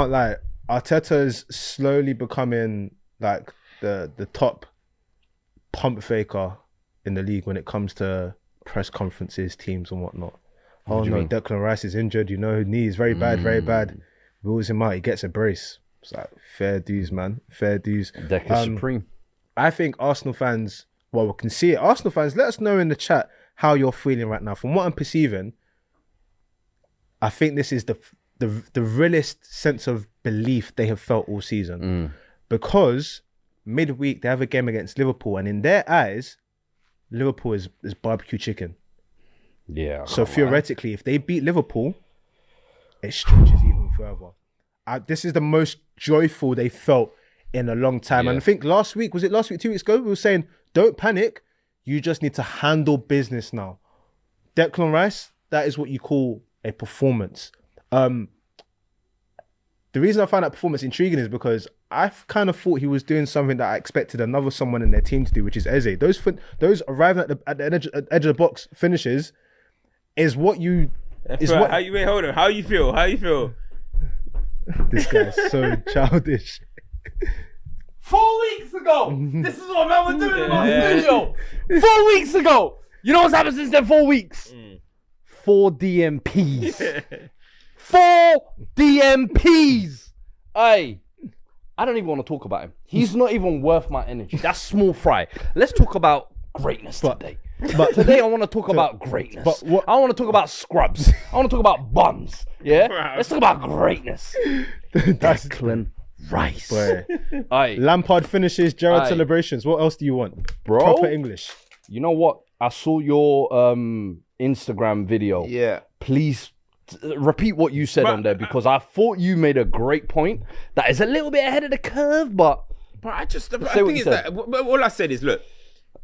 can't lie. Arteta is slowly becoming like the top pump faker in the league when it comes to press conferences, teams and whatnot. Oh no, Declan Rice is injured. You know, knee is very bad, very bad. Rules him out. He gets a brace. It's like fair dues, man. Fair dues. Declan Supreme. I think Arsenal fans, well, we can see it. Arsenal fans, let us know in the chat how you're feeling right now. From what I'm perceiving, I think this is the realest sense of belief they have felt all season. Because midweek they have a game against Liverpool, and in their eyes, Liverpool is barbecue chicken. Yeah. So theoretically, if they beat Liverpool, it stretches even further. This is the most joyful they felt in a long time. Yeah. And I think last week, 2 weeks ago, we were saying, don't panic. You just need to handle business now. Declan Rice, that is what you call a performance. The reason I find that performance intriguing is because I kind of thought he was doing something that I expected someone in their team to do, which is Eze. Those arriving at the edge of the box finishes is what you... Wait, hold on. How you feel? This guy's so childish. 4 weeks ago, this is what man was doing in my studio. 4 weeks ago. You know what's happened since then 4 weeks? 4 DMPs. 4 DMPs. Hey, I don't even want to talk about him. He's not even worth my energy. That's small fry. Let's talk about greatness today. But today I want to talk about greatness. I want to talk about scrubs. I want to talk about bums. Yeah? Let's talk about greatness. Declan Rice. Lampard finishes, Gerrard celebrations. What else do you want? Bro, proper English. You know what? I saw your Instagram video. Yeah. Please repeat what you said on there, because I thought you made a great point that is a little bit ahead of the curve, but I think is that all I said is, look,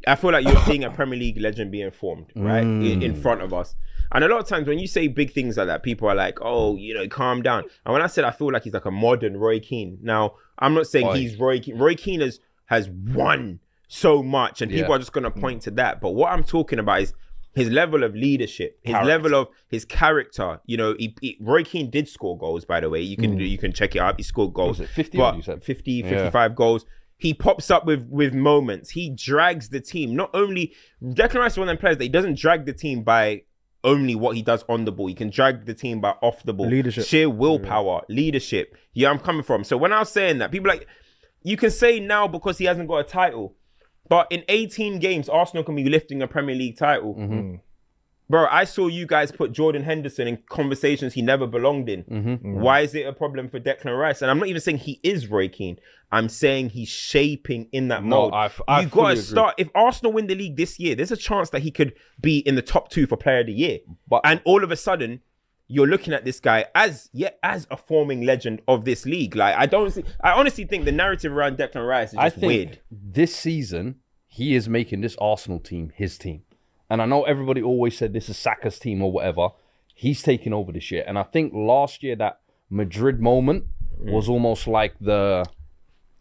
I feel like you're seeing a Premier League legend being formed, right, in front of us. And a lot of times when you say big things like that, people are like, oh, you know, calm down. And when I said I feel like he's like a modern Roy Keane. Now, I'm not saying he's Roy Keane. Roy Keane has won so much, and people are just going to point to that. But what I'm talking about is his level of leadership, his level of his character. You know, Roy Keane did score goals, by the way. You can check it out. He scored goals. Was it 50? But You said 50, 55 goals. He pops up with moments. He drags the team. Not only Declan Rice is one of them players that he doesn't drag the team by only what he does on the ball. He can drag the team by off the ball. Leadership. Sheer willpower, leadership. Yeah, I'm coming from. So when I was saying that, people like, you can say now because he hasn't got a title, but in 18 games, Arsenal can be lifting a Premier League title. Bro, I saw you guys put Jordan Henderson in conversations he never belonged in. Why is it a problem for Declan Rice? And I'm not even saying he is Roy Keane. I'm saying he's shaping in that mode. You got to start. If Arsenal win the league this year, there's a chance that he could be in the top 2 for Player of the Year. And all of a sudden, you're looking at this guy as a forming legend of this league. Like, I honestly think the narrative around Declan Rice is just weird. This season, he is making this Arsenal team his team. And I know everybody always said this is Saka's team or whatever. He's taking over this year. And I think last year that Madrid moment was almost like the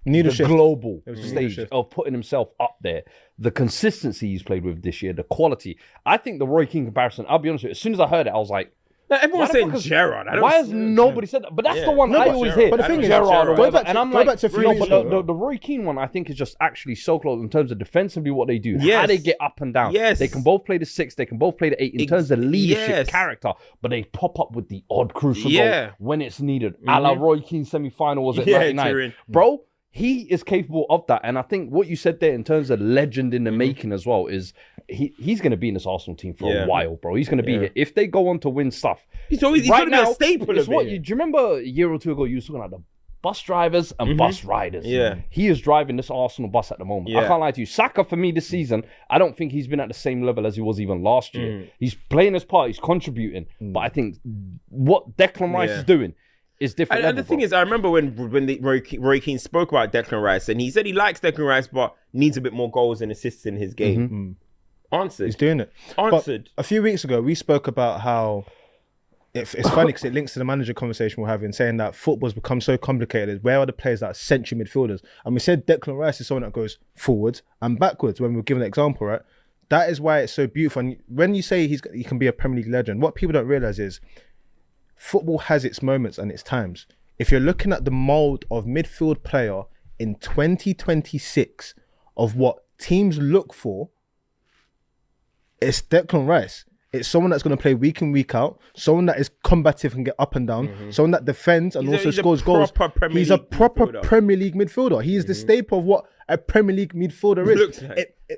global stage of putting himself up there. The consistency he's played with this year, the quality. I think the Roy Keane comparison, I'll be honest with you, as soon as I heard it, I was like, everyone's saying Gerrard. Why has nobody said that? But that's the one I always hear. But the thing is, Gerrard or whatever. And I'm like, back to the Roy Keane one, I think is just actually so close in terms of defensively what they do. How they get up and down. They can both play the 6, they can both play the 8 in terms of leadership, character, but they pop up with the odd crucial goal when it's needed. A la Roy Keane semi-final, was it 99? Bro, he is capable of that. And I think what you said there in terms of legend in the making as well is he's going to be in this Arsenal team for a while, bro. He's going to be here. If they go on to win stuff. He's going to be a staple of it. Do you remember a year or two ago, you were talking about the bus drivers and bus riders? He is driving this Arsenal bus at the moment. I can't lie to you. Saka, for me this season, I don't think he's been at the same level as he was even last year. He's playing his part. He's contributing. But I think what Declan Rice is doing, is different. And the thing is, I remember when Roy Keane spoke about Declan Rice, and he said he likes Declan Rice, but needs a bit more goals and assists in his game. Answered. He's doing it. Answered. But a few weeks ago, we spoke about how it's funny because it links to the manager conversation we're having, saying that football's become so complicated. Where are the players that are century midfielders? And we said Declan Rice is someone that goes forwards and backwards when we were given an example, right? That is why it's so beautiful. And when you say he can be a Premier League legend, what people don't realise is football has its moments and its times. if you're looking at the mold of midfield player in 2026 of what teams look for, it's Declan Rice. It's someone that's going to play week in, week out. Someone that is combative and get up and down. Someone that defends and also scores goals. He's a proper Premier League midfielder. He is the staple of what a Premier League midfielder is.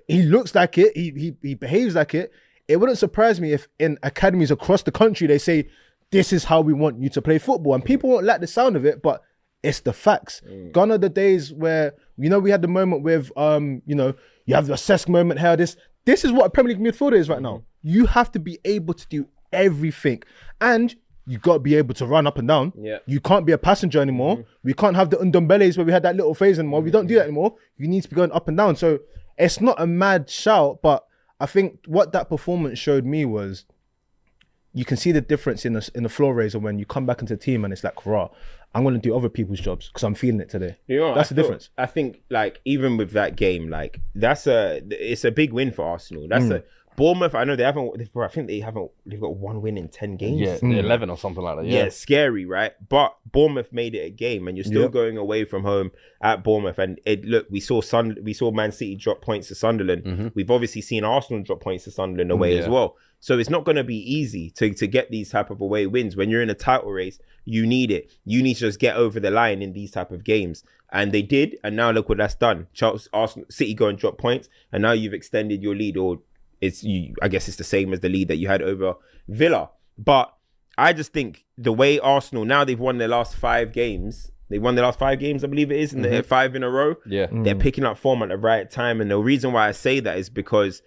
He looks like it. He behaves like it. It wouldn't surprise me if in academies across the country they say, this is how we want you to play football. And people won't like the sound of it, but it's the facts. Gone are the days where, we had the moment with, you have the Cesc moment here. This is what a Premier League midfielder is right now. You have to be able to do everything. And you got to be able to run up and down. Yeah. You can't be a passenger anymore. We can't have the Ndombeles where we had that little phase anymore. We don't do that anymore. You need to be going up and down. So it's not a mad shout, but I think what that performance showed me was you can see the difference in the floor raiser when you come back into the team and it's like, raw, I'm going to do other people's jobs because I'm feeling it today. That's the difference. I think like even with that game, like it's a big win for Arsenal. That's a Bournemouth. I know they've got one win in 10 games. Yeah, 11 or something like that. Yeah, it's scary, right? But Bournemouth made it a game, and you're still going away from home at Bournemouth. And we saw Man City drop points to Sunderland. We've obviously seen Arsenal drop points to Sunderland away as well. So it's not going to be easy to get these type of away wins. When you're in a title race, you need it. You need to just get over the line in these type of games. And they did, and now look what that's done. Arsenal, City go and drop points, and now you've extended your lead, or I guess it's the same as the lead that you had over Villa. But I just think the way Arsenal, now they've won their last 5 games. They won their last 5 games, I believe it is, and they're 5 in a row. Yeah. They're picking up form at the right time. And the reason why I say that is because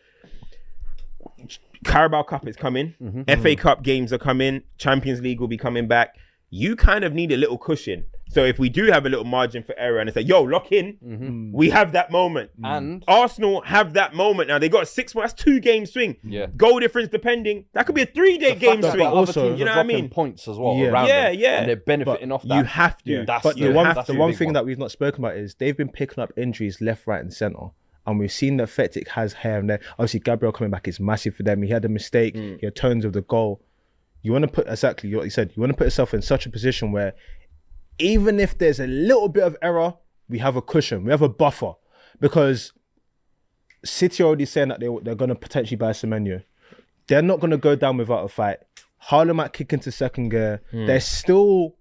Carabao Cup is coming. FA Cup games are coming. Champions League will be coming back. You kind of need a little cushion. So if we do have a little margin for error and it's like, yo, lock in, we have that moment. And Arsenal have that moment now. They got a 6 months, that's 2 game swing. Yeah. Goal difference depending. That could be a 3-day game swing. Also, you know what I mean? Points as well. Yeah. Around Yeah, them, yeah. And they're benefiting off that. You have to. But the one thing that we've not spoken about is they've been picking up injuries left, right, and centre. And we've seen the effect it has here and there. Obviously, Gabriel coming back is massive for them. He had a mistake. He had turns of the goal. You want to put, exactly what you said, you want to put yourself in such a position where even if there's a little bit of error, we have a cushion, we have a buffer. Because City are already saying that they're going to potentially buy Semenyo. They're not going to go down without a fight. Harlem might kick into second gear. There's still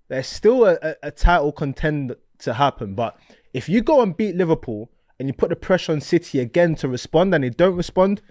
a title contend to happen. But if you go and beat Liverpool and you put the pressure on City again to respond and they don't respond,